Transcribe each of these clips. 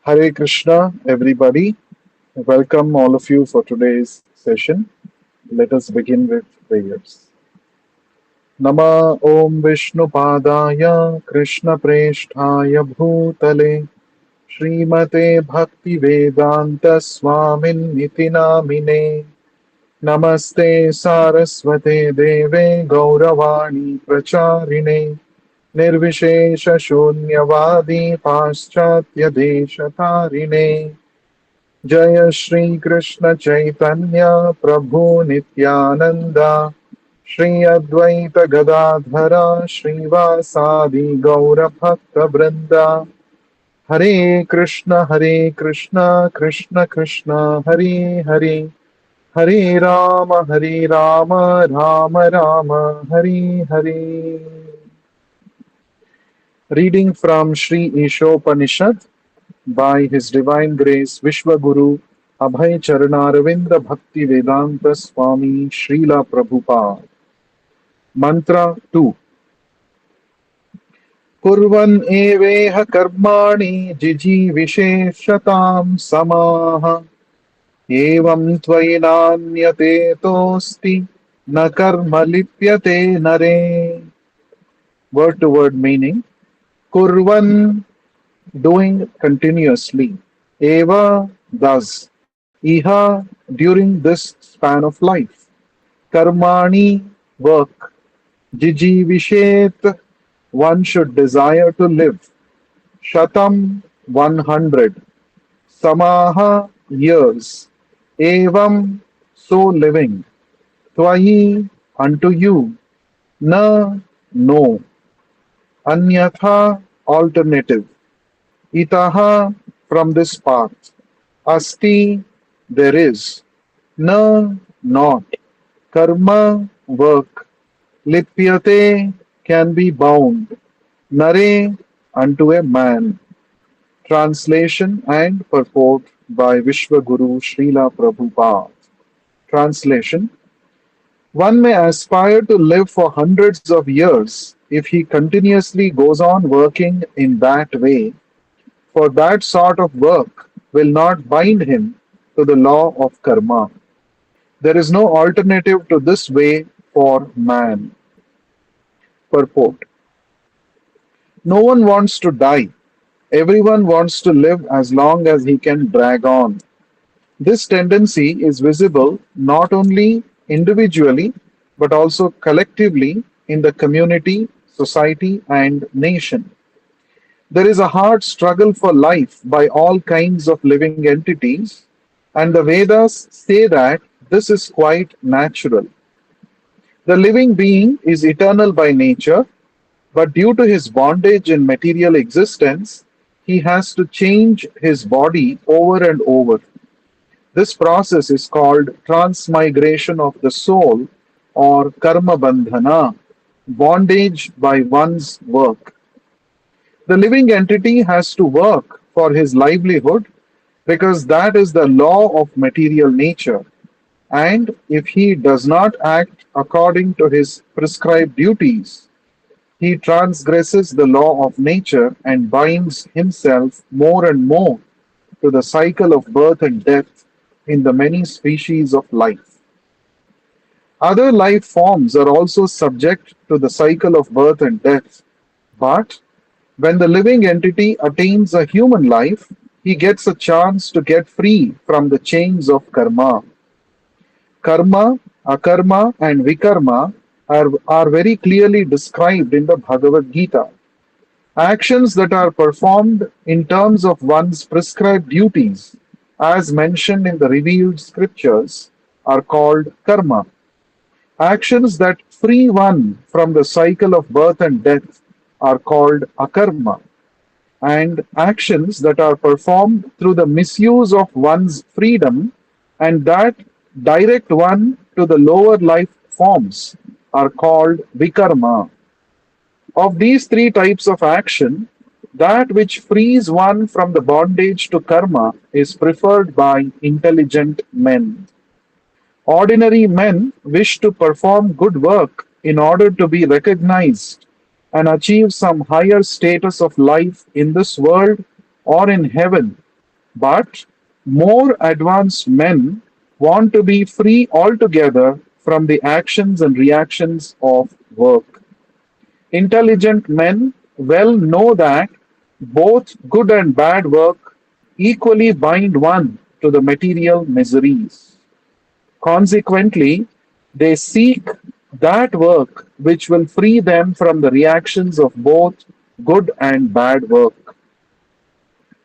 Hare Krishna, everybody. Welcome all of you for today's session. Let us begin with prayers. Nama Om Vishnu Padaya Krishna Presthaya Bhutale Srimate Bhakti Vedanta Swamin Niti Namine Namaste Saraswate Deve Gauravani Pracharine Nirvishesha Shunyavadi Paschatya Deshatarine जय श्री कृष्ण चैतन्य प्रभु नित्यानंद श्री अद्वैत गदाधर श्रीवासादि गौर भक्त वृंद हरे Krishna Krishna Krishna Hare Hare Hare Ram Ram Ram Hare Hare. Reading from Sri Ishopanishad by His Divine Grace Vishwaguru Abhay Charanaраvinda Bhakti Vedanta Swami Srila Prabhupada. Mantra 2. Kurvan eveha karmani jiji visheshatam samaha evam tvayinanyate tosti na karma lipyate nare. Word to word meaning. Kurvan, doing continuously. Eva, thus. Iha, during this span of life. Karmani, work. Jijivishet, one should desire to live. Shatam, 100. Samaha, years. Evam, so living. Twahi, unto you. Na, no. Anyatha, alternative. Itaha, from this path. Asti, there is. Na, not. Karma, work. Lipyate, can be bound. Nare, unto a man. Translation and purport by Vishwaguru Srila Prabhupada. Translation. One may aspire to live for hundreds of years if he continuously goes on working in that way, for that sort of work will not bind him to the law of karma. There is no alternative to this way for man. Purport. No one wants to die. Everyone wants to live as long as he can drag on. This tendency is visible not only individually but also collectively in the community, society, and nation. There is a hard struggle for life by all kinds of living entities, and the Vedas say that this is quite natural. The living being is eternal by nature, but due to his bondage in material existence, he has to change his body over and over. This process is called transmigration of the soul or karma bandhana, bondage by one's work. The living entity has to work for his livelihood because that is the law of material nature. And if he does not act according to his prescribed duties, he transgresses the law of nature and binds himself more and more to the cycle of birth and death in the many species of life. Other life forms are also subject to the cycle of birth and death, but when the living entity attains a human life, he gets a chance to get free from the chains of karma. Karma, akarma, and vikarma are very clearly described in the Bhagavad Gita. Actions that are performed in terms of one's prescribed duties, as mentioned in the revealed scriptures, are called karma. Actions that free one from the cycle of birth and death are called akarma. And actions that are performed through the misuse of one's freedom and that direct one to the lower life forms are called vikarma. Of these three types of action, that which frees one from the bondage to karma is preferred by intelligent men. Ordinary men wish to perform good work in order to be recognized and achieve some higher status of life in this world or in heaven But more advanced men want to be free altogether from the actions and reactions of work. Intelligent men well know that both good and bad work equally bind one to the material miseries. Consequently, they seek that work which will free them from the reactions of both good and bad work.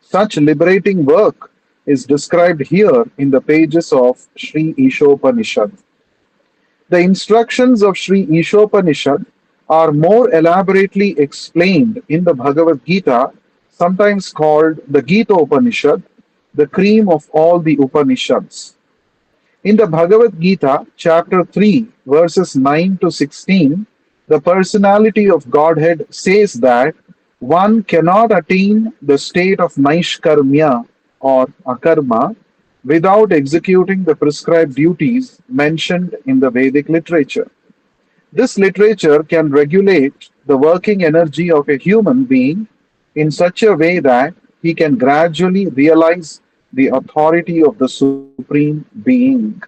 Such liberating work is described here in the pages of Sri Ishopanishad. The instructions of Sri Ishopanishad are more elaborately explained in the Bhagavad Gita, sometimes called the Gita Upanishad, the cream of all the Upanishads. In the Bhagavad Gita, chapter 3, verses 9 to 16, the personality of Godhead says that one cannot attain the state of Naishkarmya or Akarma without executing the prescribed duties mentioned in the Vedic literature. This literature can regulate the working energy of a human being in such a way that he can gradually realize the authority of the Supreme Being.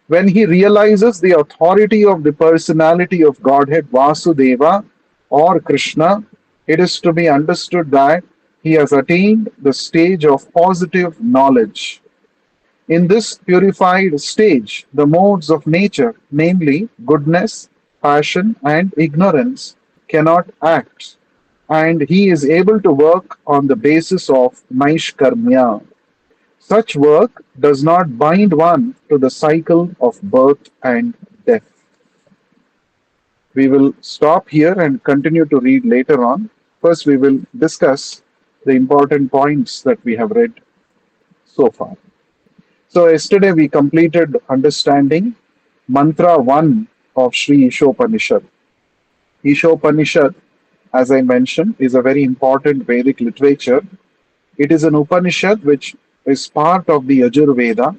When he realizes the authority of the personality of Godhead Vasudeva or Krishna, it is to be understood that he has attained the stage of positive knowledge. In this purified stage, the modes of nature, namely goodness, passion, and ignorance, cannot act, and he is able to work on the basis of Naishkarmya. Such work does not bind one to the cycle of birth and death. We will stop here and continue to read later on. First, we will discuss the important points that we have read so far. So, yesterday we completed understanding Mantra 1 of Sri Ishopanishad. Ishopanishad, as I mentioned, is a very important Vedic literature. It is an Upanishad which is part of the Yajurveda.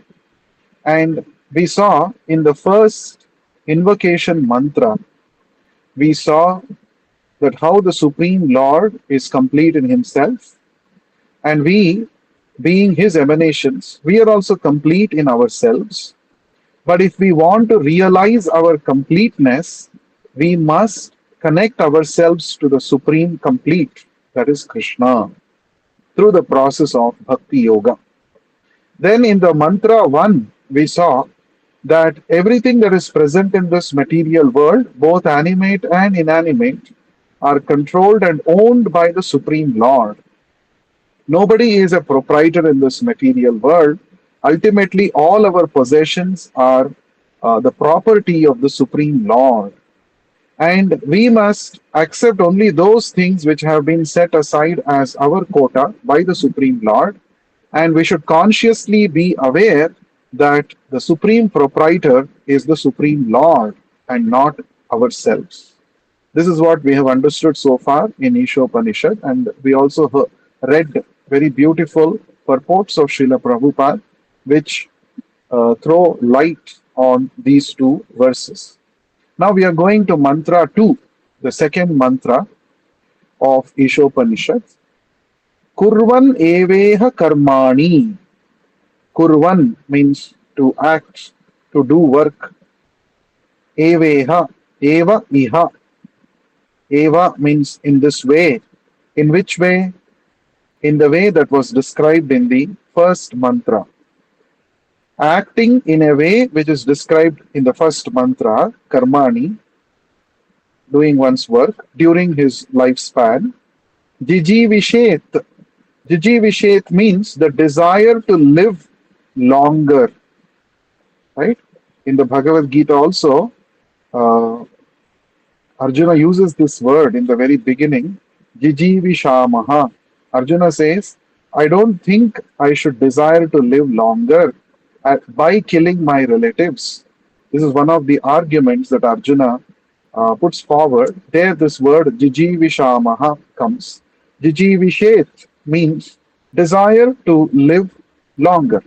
And we saw in the first invocation mantra, we saw that how the Supreme Lord is complete in Himself, and we, being His emanations, we are also complete in ourselves. But if we want to realize our completeness, we must connect ourselves to the Supreme Complete, that is Krishna, through the process of Bhakti Yoga. Then in the mantra 1, we saw that everything that is present in this material world, both animate and inanimate, are controlled and owned by the Supreme Lord. Nobody is a proprietor in this material world. Ultimately, all our possessions are the property of the Supreme Lord. And we must accept only those things which have been set aside as our quota by the Supreme Lord. And we should consciously be aware that the Supreme Proprietor is the Supreme Lord and not ourselves. This is what we have understood so far in Ishopanishad, and we also read very beautiful purports of Srila Prabhupada, which throw light on these two verses. Now we are going to mantra 2, the second mantra of Ishopanishad. Kurvan eveha karmani. Kurvan means to act, to do work. Eveha, eva iha. Eva means in this way. In which way? In the way that was described in the first mantra. Acting in a way which is described in the first mantra, karmani, doing one's work during his lifespan. Jijivishet. Jijivishet means the desire to live longer. Right? In the Bhagavad Gita also, Arjuna uses this word in the very beginning, Jijivishamaha. Arjuna says, I don't think I should desire to live longer by killing my relatives. This is one of the arguments that Arjuna puts forward. There this word Jijivishamaha comes. Jijivishet means desire to live longer.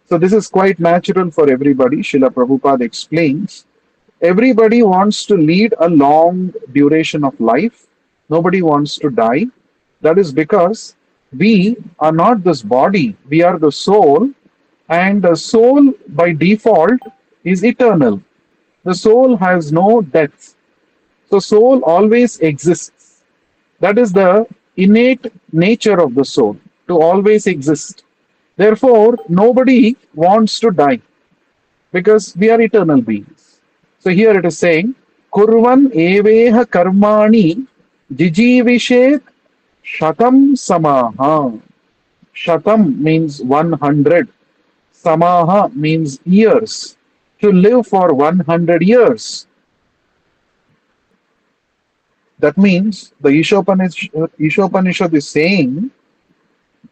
So this is quite natural for everybody. Srila Prabhupada explains. Everybody wants to lead a long duration of life. Nobody wants to die. That is because We are not this body, we are the soul, and the soul by default is eternal. The soul has no death. So, soul always exists. That is the innate nature of the soul, to always exist. Therefore, nobody wants to die because we are eternal beings. So here it is saying, Kurvan eveha karmani jijivishet shatam samaha. Shatam means 100. Samaha means years. To live for 100 years. That means the Ishopanishad is saying,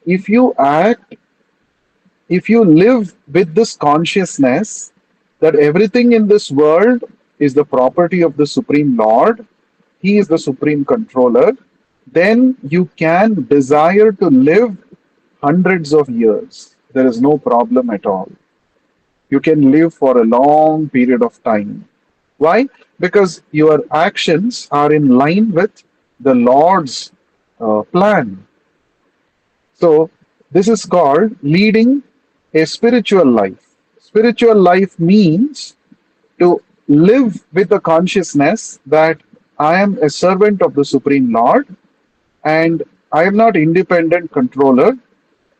if you act, if you live with this consciousness that everything in this world is the property of the Supreme Lord, He is the Supreme Controller, then you can desire to live hundreds of years. There is no problem at all. You can live for a long period of time. Why? Because your actions are in line with the Lord's plan. So, this is called leading a spiritual life. Spiritual life means to live with the consciousness that I am a servant of the Supreme Lord and I am not independent controller.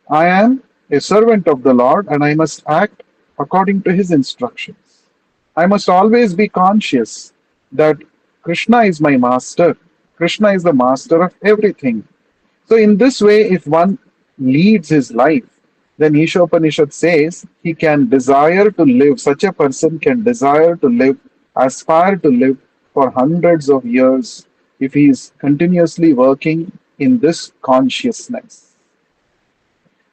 I am a servant of the Lord and I must act according to His instructions. I must always be conscious that Krishna is my master. Krishna is the master of everything. So, in this way, if one leads his life, then Ishopanishad says he can desire to live, such a person can desire to live, aspire to live for hundreds of years if he is continuously working in this consciousness.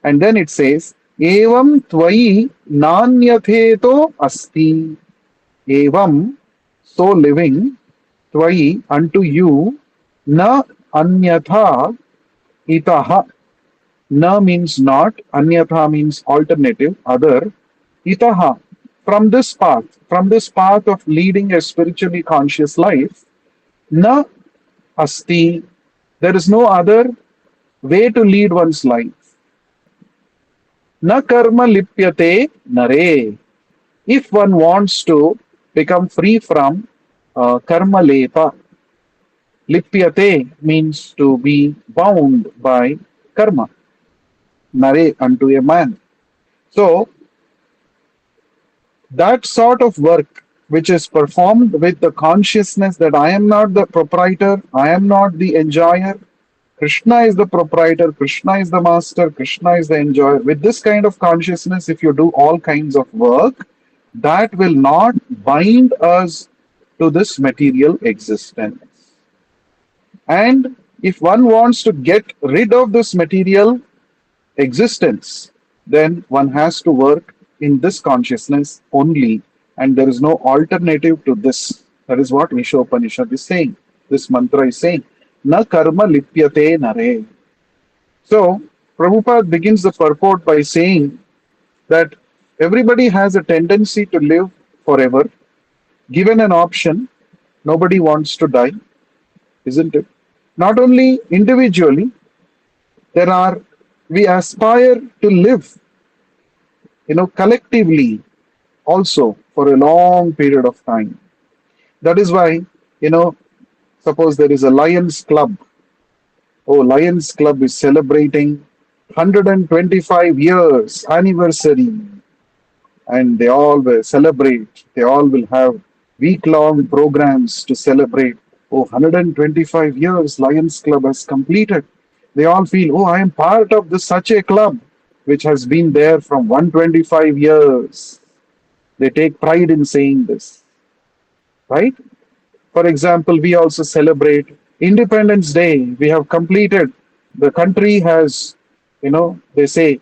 And then it says, Evam Tvai Nanyatheto Asti. Evam, so living, Tvai, unto you, na anyatha itaha. Na means not, anyatha means alternative, other. Itaha, from this path of leading a spiritually conscious life, na asti, there is no other way to lead one's life. Na karma lipyate nare. If one wants to become free from karma lepa, lipyate means to be bound by karma, nare unto a man. So, that sort of work which is performed with the consciousness that I am not the proprietor, I am not the enjoyer, Krishna is the proprietor, Krishna is the master, Krishna is the enjoyer. With this kind of consciousness, if you do all kinds of work, that will not bind us to this material existence. And if one wants to get rid of this material existence, then one has to work in this consciousness only, and there is no alternative to this. That is what Ishopanishad is saying. This mantra is saying, Na karma lipyate nare. So, Prabhupada begins the purport by saying that everybody has a tendency to live forever. Given an option, nobody wants to die, isn't it? Not only individually, there are, we aspire to live, collectively also for a long period of time. That is why, suppose there is a Lions Club. Oh, Lions Club is celebrating 125 years anniversary, and they all will celebrate. They all will have week-long programs to celebrate. Oh, 125 years Lions Club has completed. They all feel, oh, I am part of this such a club which has been there from 125 years. They take pride in saying this, right? For example, we also celebrate Independence Day. We have completed. The country has, they say,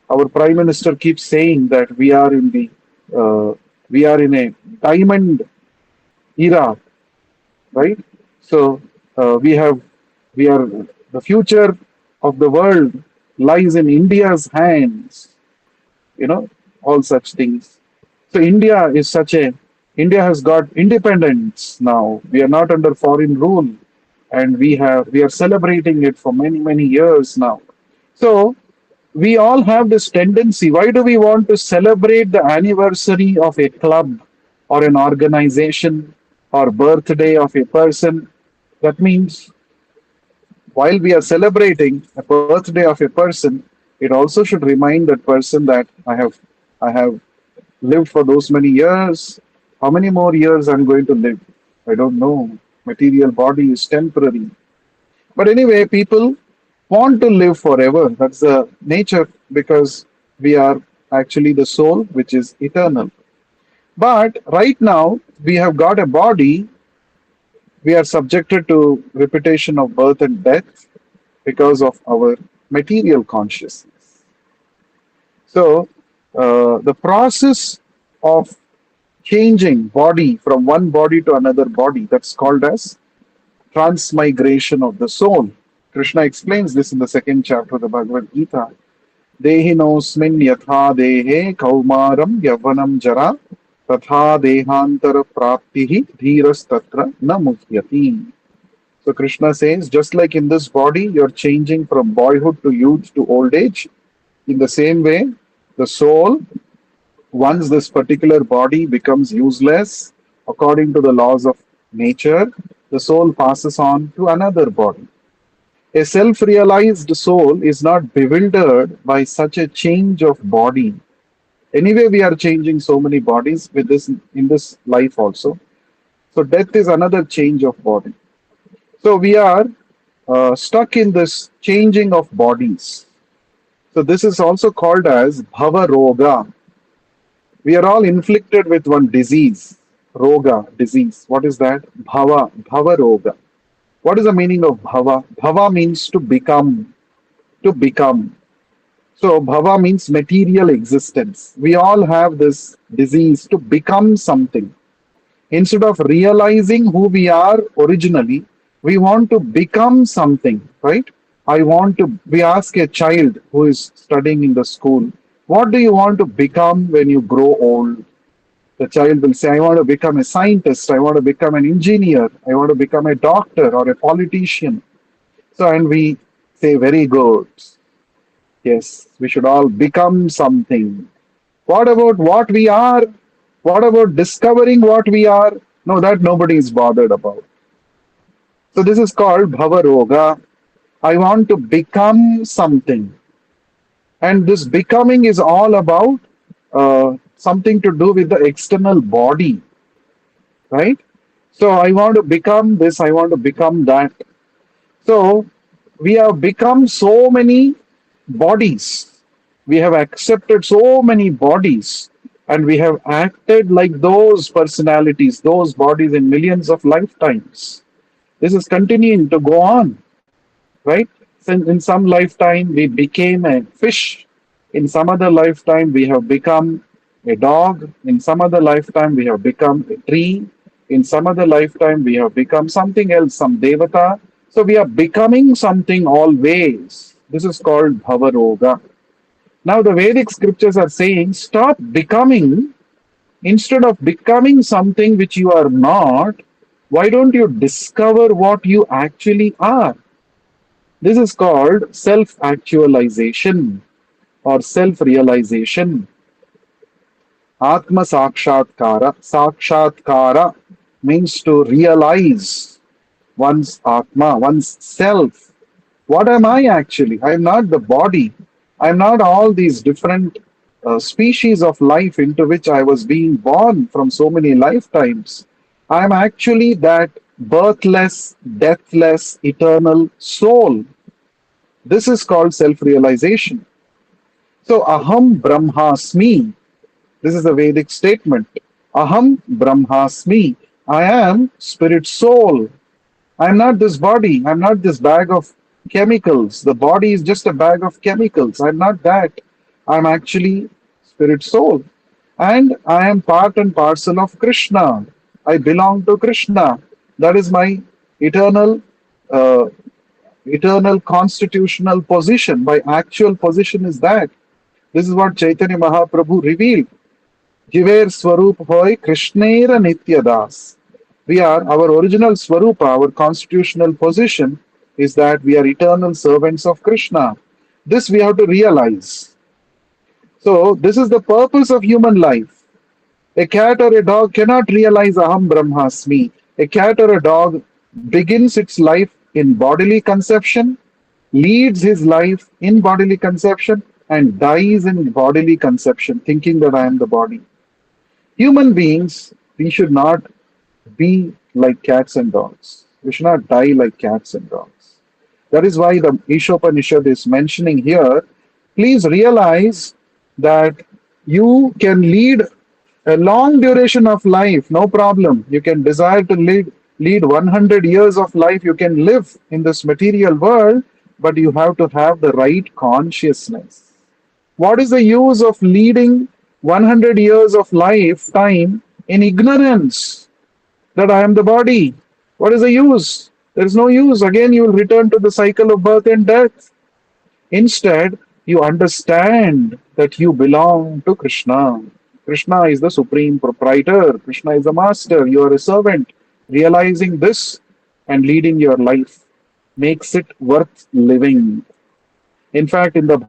our Prime Minister keeps saying that we are in a diamond era, right? So we are the future of the world lies in India's hands. All such things. So India has got independence now. We are not under foreign rule, and we are celebrating it for many years now. So we all have this tendency. Why do we want to celebrate the anniversary of a club or an organization or birthday of a person? That means while we are celebrating a birthday of a person, it also should remind that person that I have lived for those many years. How many more years I'm going to live? I don't know. Material body is temporary. But anyway, people want to live forever. That's the nature because we are actually the soul which is eternal. But right now, we have got a body, we are subjected to repetition of birth and death because of our material consciousness. So, the process of changing body from one body to another body, that's called as transmigration of the soul. Krishna explains this in the second chapter of the Bhagavad Gita. Dehinosmin yatha dehe kaumaram yavanam jara tatha dehantara praptihi dhiras tatra na muhyati. So Krishna says, just like in this body, you're changing from boyhood to youth to old age. In the same way, the soul, once this particular body becomes useless, according to the laws of nature, the soul passes on to another body. A self realized soul is not bewildered by such a change of body. Anyway, we are changing so many bodies with this in this life also. So, death is another change of body. So, we are stuck in this changing of bodies. So, this is also called as Bhava Roga. We are all inflicted with one disease, Roga, disease. What is that? Bhava Roga. What is the meaning of bhava? Bhava means to become, to become. So bhava means material existence. We all have this disease to become something. Instead of realizing who we are originally, we want to become something, right? We ask a child who is studying in the school, what do you want to become when you grow old? The child will say, I want to become a scientist, I want to become an engineer, I want to become a doctor or a politician. So, and we say, very good. Yes, we should all become something. What about what we are? What about discovering what we are? No, that nobody is bothered about. So, this is called Bhavaroga. I want to become something. And this becoming is all about something to do with the external body, right? So I want to become this, I want to become that. So we have become so many bodies. We have accepted so many bodies and we have acted like those personalities, those bodies in millions of lifetimes. This is continuing to go on, right? So in some lifetime, we became a fish. In some other lifetime, we have become a dog. In some other lifetime, we have become a tree. In some other lifetime, we have become something else, some devata. So we are becoming something always. This is called Bhavaroga. Now, the Vedic scriptures are saying stop becoming. Instead of becoming something which you are not, why don't you discover what you actually are? This is called self actualization or self realization. Atma Sakshatkara. Sakshatkara means to realize one's Atma, one's self. What am I actually? I am not the body. I am not all these different species of life into which I was being born from so many lifetimes. I am actually that birthless, deathless, eternal soul. This is called self realization. So, Aham Brahmasmi. This is a Vedic statement. Aham Brahmasmi. I am spirit soul. I am not this body. I am not this bag of chemicals. The body is just a bag of chemicals. I am not that. I am actually spirit soul. And I am part and parcel of Krishna. I belong to Krishna. That is my eternal uh, eternal constitutional position. My actual position is that. This is what Chaitanya Mahaprabhu revealed. Jiver Swarup Hoy Krishnera Nityadas. We are our original Swarupa, our constitutional position is that we are eternal servants of Krishna. This we have to realize. So, this is the purpose of human life. A cat or a dog cannot realize Aham Brahmasmi. A cat or a dog begins its life in bodily conception, leads his life in bodily conception, and dies in bodily conception, thinking that I am the body. Human beings, we should not be like cats and dogs. We should not die like cats and dogs. That is why the Ishopanishad is mentioning here. Please realize that you can lead a long duration of life, no problem. You can desire to lead 100 years of life. You can live in this material world, but you have to have the right consciousness. What is the use of leading 100 years of lifetime in ignorance that I am the body? What is the use? There is no use. Again, you will return to the cycle of birth and death. Instead, you understand that you belong to Krishna. Krishna is the supreme proprietor. Krishna is the master. You are a servant. Realizing this and leading your life makes it worth living. In fact, in the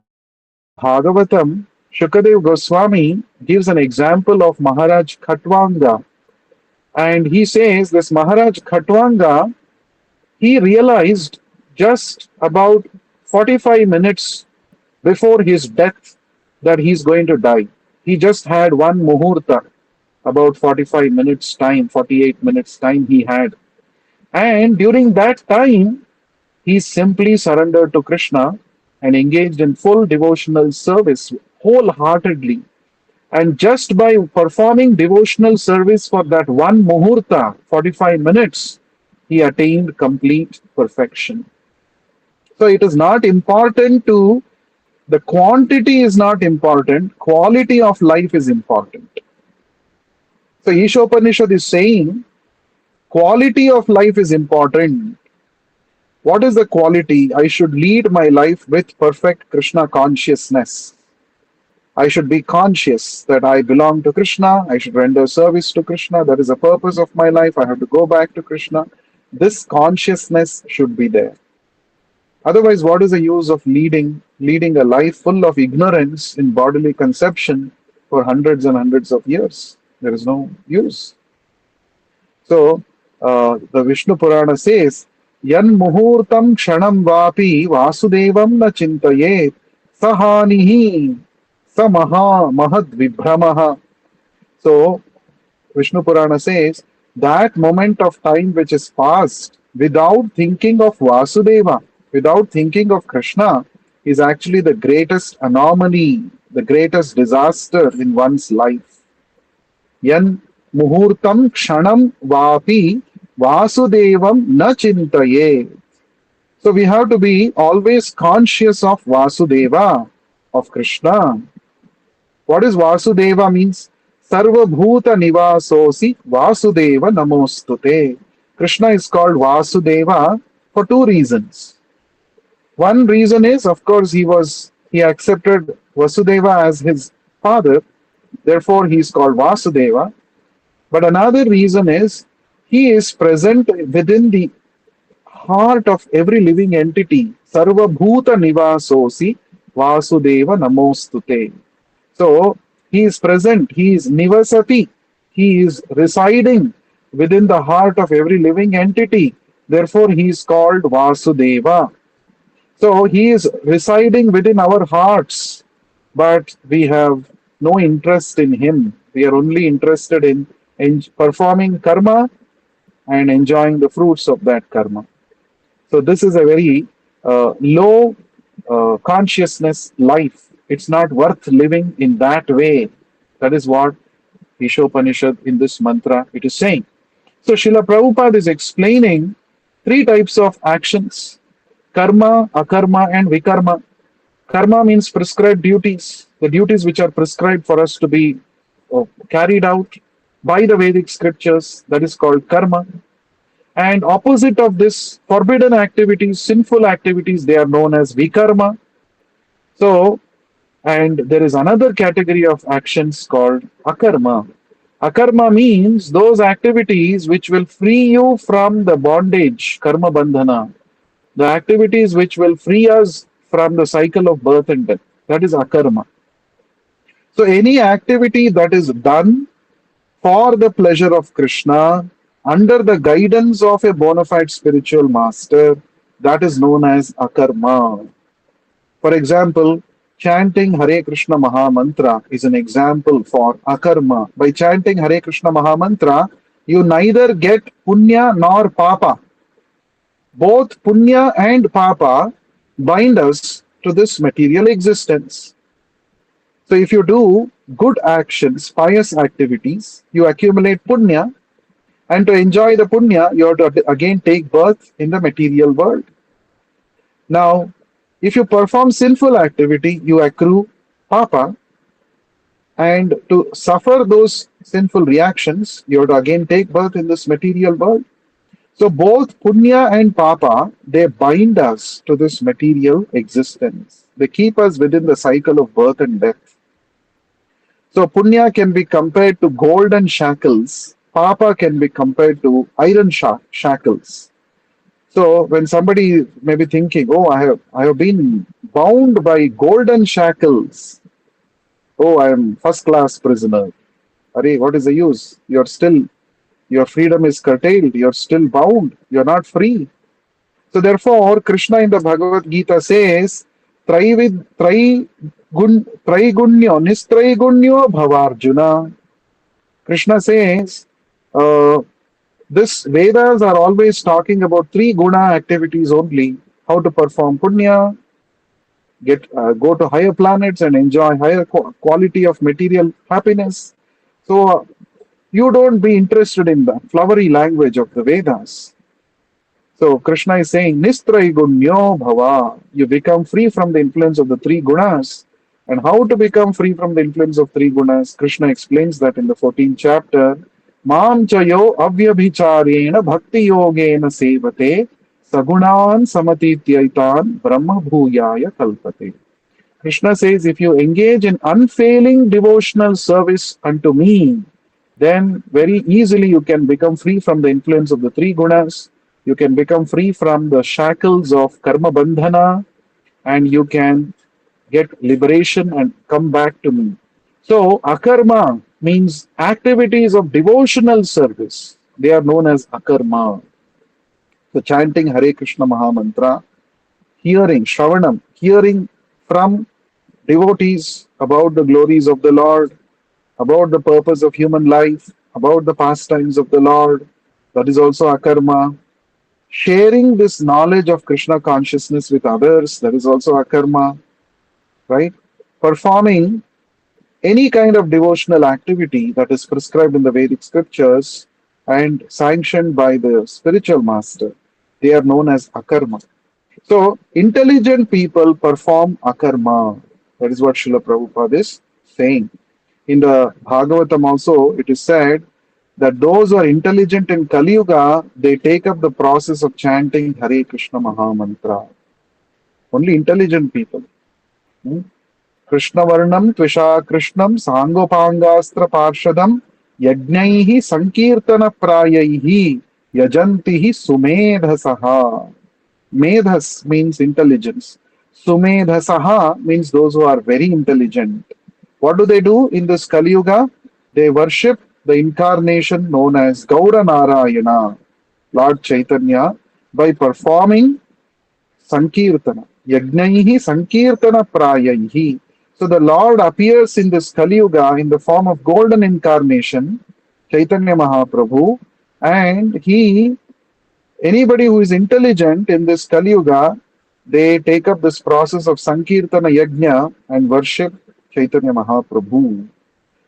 Bhagavatam, Shukadev Goswami gives an example of Maharaj Khatwanga. And he says this Maharaj Khatwanga, he realized just about 45 minutes before his death that he's going to die. He just had one muhurta, about 45 minutes time, 48 minutes time he had. And during that time, he simply surrendered to Krishna and engaged in full devotional service wholeheartedly. And just by performing devotional service for that one muhurta, 45 minutes, he attained complete perfection. So it is not important to, the quantity is not important, quality of life is important. So Ishopanishad is saying quality of life is important. What is the quality? I should lead my life with perfect Krishna consciousness. I should be conscious that I belong to Krishna. I should render service to Krishna. That is the purpose of my life. I have to go back to Krishna. This consciousness should be there. Otherwise, what is the use of leading a life full of ignorance in bodily conception for hundreds and hundreds of years? There is no use. So, the Vishnu Purana says, Yan muhurtam kshanam vapi vasudevam na chintayet sahanihi samaha mahad vibhramaha. So, Vishnu Purana says, that moment of time which is passed without thinking of Vasudeva, without thinking of Krishna, is actually the greatest anomaly, the greatest disaster in one's life. Yan muhurtam kshanam vapi vasudevam na chintaye. So we have to be always conscious of Vasudeva, of Krishna. What is Vasudeva means? Sarva bhuta nivasosi Vasudeva namostute. Krishna is called Vasudeva for two reasons. One reason is, of course, he accepted Vasudeva as his father, therefore he is called Vasudeva. But another reason is he is present within the heart of every living entity. Sarva bhuta nivasosi Vasudeva namostute. So he is present, he is nivasati, he is residing within the heart of every living entity. Therefore he is called Vasudeva. So he is residing within our hearts, but we have no interest in him. We are only interested in performing karma and enjoying the fruits of that karma. So this is a very low consciousness life. It's not worth living in that way. That is what Ishopanishad in this mantra it is saying. So Srila Prabhupada is explaining three types of actions: karma, akarma, and vikarma. Karma means prescribed duties, the duties which are prescribed for us to be carried out by the Vedic scriptures, that is called karma. And opposite of this, forbidden activities, sinful activities, they are known as vikarma. So, and there is another category of actions called akarma. Akarma means those activities which will free you from the bondage, karma bandhana. The activities which will free us from the cycle of birth and death. That is akarma. So any activity that is done for the pleasure of Krishna under the guidance of a bona fide spiritual master, that is known as akarma. For example, chanting Hare Krishna Maha Mantra is an example for akarma. By chanting Hare Krishna Maha Mantra, you neither get punya nor papa. Both punya and papa bind us to this material existence. So if you do good actions, pious activities, you accumulate punya, and to enjoy the punya, you have to again take birth in the material world. Now, if you perform sinful activity, you accrue papa, and to suffer those sinful reactions, you have to again take birth in this material world. So both punya and papa, they bind us to this material existence. They keep us within the cycle of birth and death. So punya can be compared to golden shackles. Papa can be compared to iron shackles. So when somebody may be thinking, "Oh, I have been bound by golden shackles. Oh, I am first class prisoner. Arey, what is the use? Your freedom is curtailed. You're still bound. You're not free." So therefore, Krishna in the Bhagavad Gita says, Traigunyo Nistraigunyo Bhavarjuna. Krishna says, this Vedas are always talking about three guna activities only: how to perform punya, go to higher planets and enjoy higher quality of material happiness. So you don't be interested in the flowery language of the Vedas. So Krishna is saying, Nistraigunyo Bhava. You become free from the influence of the three gunas. And how to become free from the influence of three gunas? Krishna explains that in the 14th chapter. Mam chayo avyabhicharena bhakti yogena sevate sagunan samatityaitan brahma bhuyaya kalpate. Krishna says, if you engage in unfailing devotional service unto me, then very easily you can become free from the influence of the three gunas. You can become free from the shackles of karma bandhana, and you can get liberation and come back to me. So, akarma means activities of devotional service. They are known as akarma. So, chanting Hare Krishna Maha Mantra, hearing, Shravanam, hearing from devotees about the glories of the Lord, about the purpose of human life, about the pastimes of the Lord, that is also akarma. Sharing this knowledge of Krishna consciousness with others, that is also akarma, right? Performing any kind of devotional activity that is prescribed in the Vedic scriptures and sanctioned by the spiritual master, they are known as akarma. So, intelligent people perform akarma. That is what Srila Prabhupada is saying. In the Bhagavatam also, it is said that those who are intelligent in Kali Yuga, they take up the process of chanting Hare Krishna Maha Mantra. Only intelligent people. Krishna Varnam Tvisha Krishnam Sangopangastra Parshadam Yajnaihi Sankirtana Prayaihi Yajantihi Sumedhasaha. Medhas means intelligence. Sumedhasaha means those who are very intelligent. What do they do in this Kali Yuga? They worship the incarnation known as Gaura Narayana, Lord Chaitanya, by performing Sankirtana. Yajnaihi Sankirtana Prayaihi. So the Lord appears in this Kali Yuga in the form of golden incarnation, Chaitanya Mahaprabhu, and anybody who is intelligent in this Kali Yuga, they take up this process of Sankirtana Yajna and worship Chaitanya Mahaprabhu.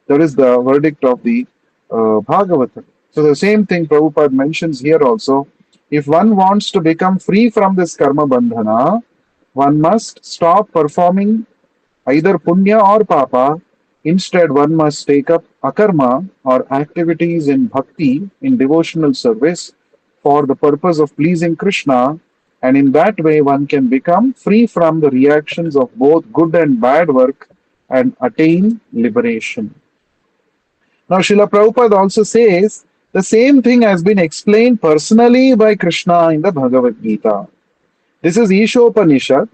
That is the verdict of the Bhagavatam. So the same thing Prabhupada mentions here also. If one wants to become free from this karma bandhana, one must stop performing either punya or papa. Instead, one must take up akarma or activities in bhakti, in devotional service, for the purpose of pleasing Krishna, and in that way one can become free from the reactions of both good and bad work and attain liberation. Now, Srila Prabhupada also says the same thing has been explained personally by Krishna in the Bhagavad Gita. This is Isopanishad,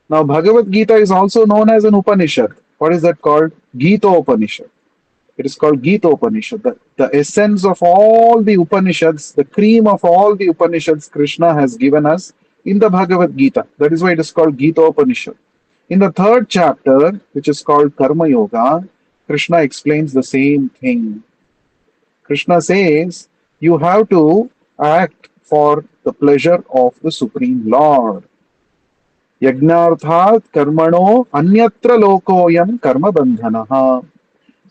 Now, Bhagavad Gita is also known as an Upanishad. What is that called? Gita Upanishad. It is called Gita Upanishad. The essence of all the Upanishads, the cream of all the Upanishads, Krishna has given us in the Bhagavad Gita. That is why it is called Gita Upanishad. In the third chapter, which is called Karma Yoga, Krishna explains the same thing. Krishna says, you have to act for the pleasure of the Supreme Lord. Yagnarthat karmano anyatra lokoyam karma bandhanaha.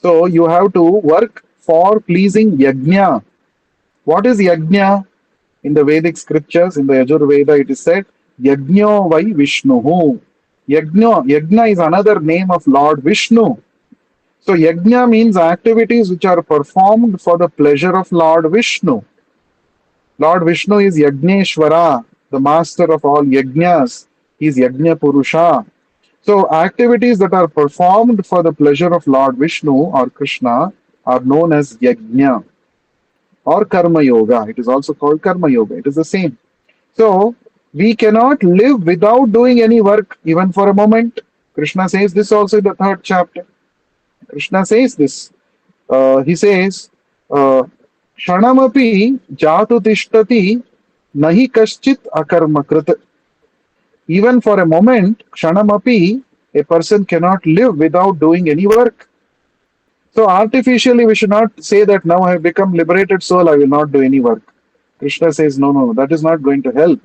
So you have to work for pleasing Yajna. What is Yajna? In the Vedic scriptures, in the Yajurveda, it is said, Yajno vai Vishnuhu. Yajna is another name of Lord Vishnu. So Yajna means activities which are performed for the pleasure of Lord Vishnu. Lord Vishnu is Yagneshwara, the master of all Yajnas. He is Yajna Purusha. So activities that are performed for the pleasure of Lord Vishnu or Krishna are known as Yajna or Karma Yoga. It is also called Karma Yoga. It is the same. So we cannot live without doing any work even for a moment. Krishna says this also in the third chapter. Krishna says this. He says, Kshanamapi jatu tishtati nahi kaschit akarmakrit. Even for a moment, kshanamapi, a person cannot live without doing any work. So artificially, we should not say that now I have become liberated soul, I will not do any work. Krishna says, no, no, that is not going to help.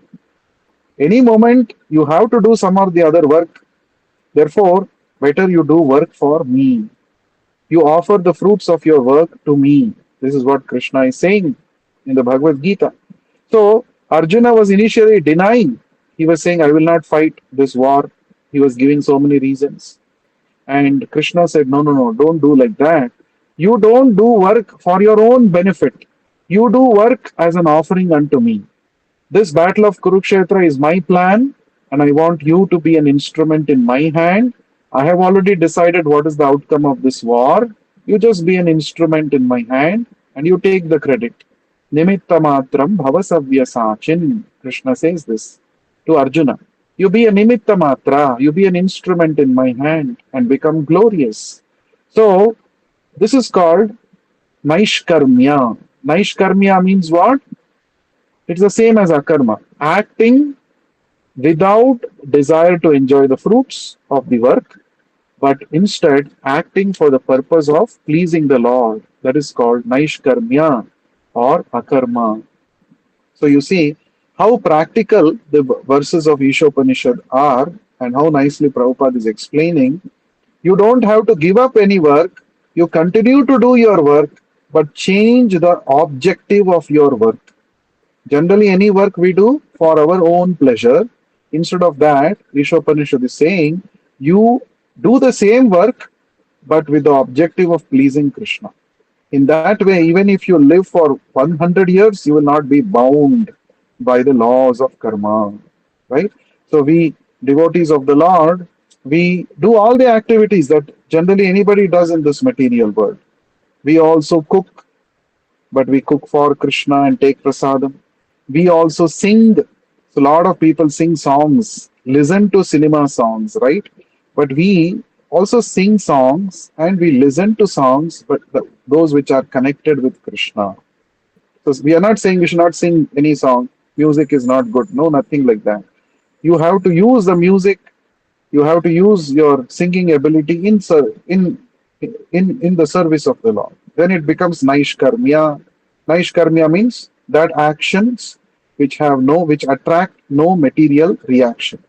Any moment, you have to do some or the other work. Therefore, better you do work for me. You offer the fruits of your work to me. This is what Krishna is saying in the Bhagavad Gita. So, Arjuna was initially denying. He was saying, I will not fight this war. He was giving so many reasons. And Krishna said, no, no, no, don't do like that. You don't do work for your own benefit. You do work as an offering unto me. This battle of Kurukshetra is my plan, and I want you to be an instrument in my hand. I have already decided what is the outcome of this war. You just be an instrument in my hand, and you take the credit. Nimitta matram bhavasavya sachin. Krishna says this to Arjuna. You be a nimitta matra, you be an instrument in my hand and become glorious. So, this is called Naishkarmya. Naishkarmya means what? It's the same as akarma. Acting without desire to enjoy the fruits of the work, but instead acting for the purpose of pleasing the Lord. That is called Naishkarmya or akarma. So you see how practical the verses of Ishopanishad are and how nicely Prabhupada is explaining. You don't have to give up any work. You continue to do your work, but change the objective of your work. Generally, any work we do for our own pleasure. Instead of that, Ishopanishad is saying, you do the same work, but with the objective of pleasing Krishna. In that way, even if you live for 100 years, you will not be bound by the laws of karma. Right? So we, devotees of the Lord, we do all the activities that generally anybody does in this material world. We also cook, but we cook for Krishna and take prasadam. We also sing. So a lot of people sing songs, listen to cinema songs, right? But we also sing songs and we listen to songs, but those which are connected with Krishna. So we are not saying we should not sing any song. Music is not good. No, nothing like that. You have to use the music. You have to use your singing ability in the service of the Lord. Then it becomes Naishkarmya. Naishkarmya means that actions which attract no material reaction.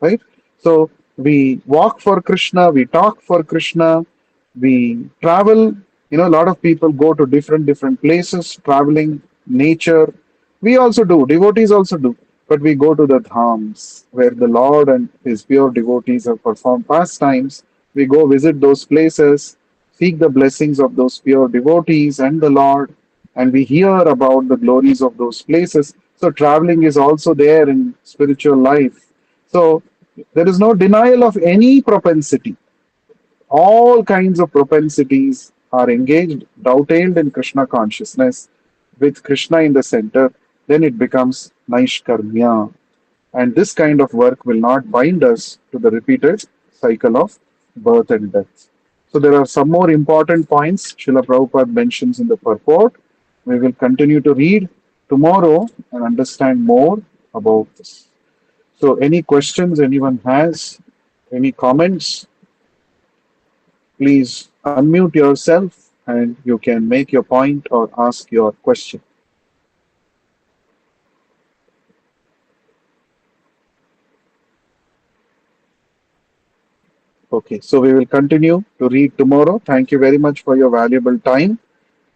Right? So we walk for Krishna, we talk for Krishna, we travel. A lot of people go to different places, traveling, nature. We also do, devotees also do. But we go to the dhams where the Lord and his pure devotees have performed pastimes. We go visit those places, seek the blessings of those pure devotees and the Lord, and we hear about the glories of those places. So traveling is also there in spiritual life. So there is no denial of any propensity. All kinds of propensities are engaged, dovetailed in Krishna consciousness with Krishna in the center. Then it becomes Naishkarmya. And this kind of work will not bind us to the repeated cycle of birth and death. So there are some more important points Srila Prabhupada mentions in the purport. We will continue to read tomorrow and understand more about this. So any questions anyone has, any comments, please unmute yourself and you can make your point or ask your question. Okay, so we will continue to read tomorrow. Thank you very much for your valuable time.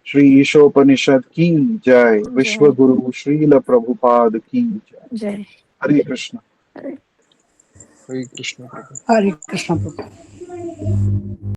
Shri Ishopanishad ki jai. Vishwa Jai. Guru Srila Prabhupada ki jai. Jai. Hare Krishna. Hare Hare Krishna Prabhu. Hare Krishna Prabhu.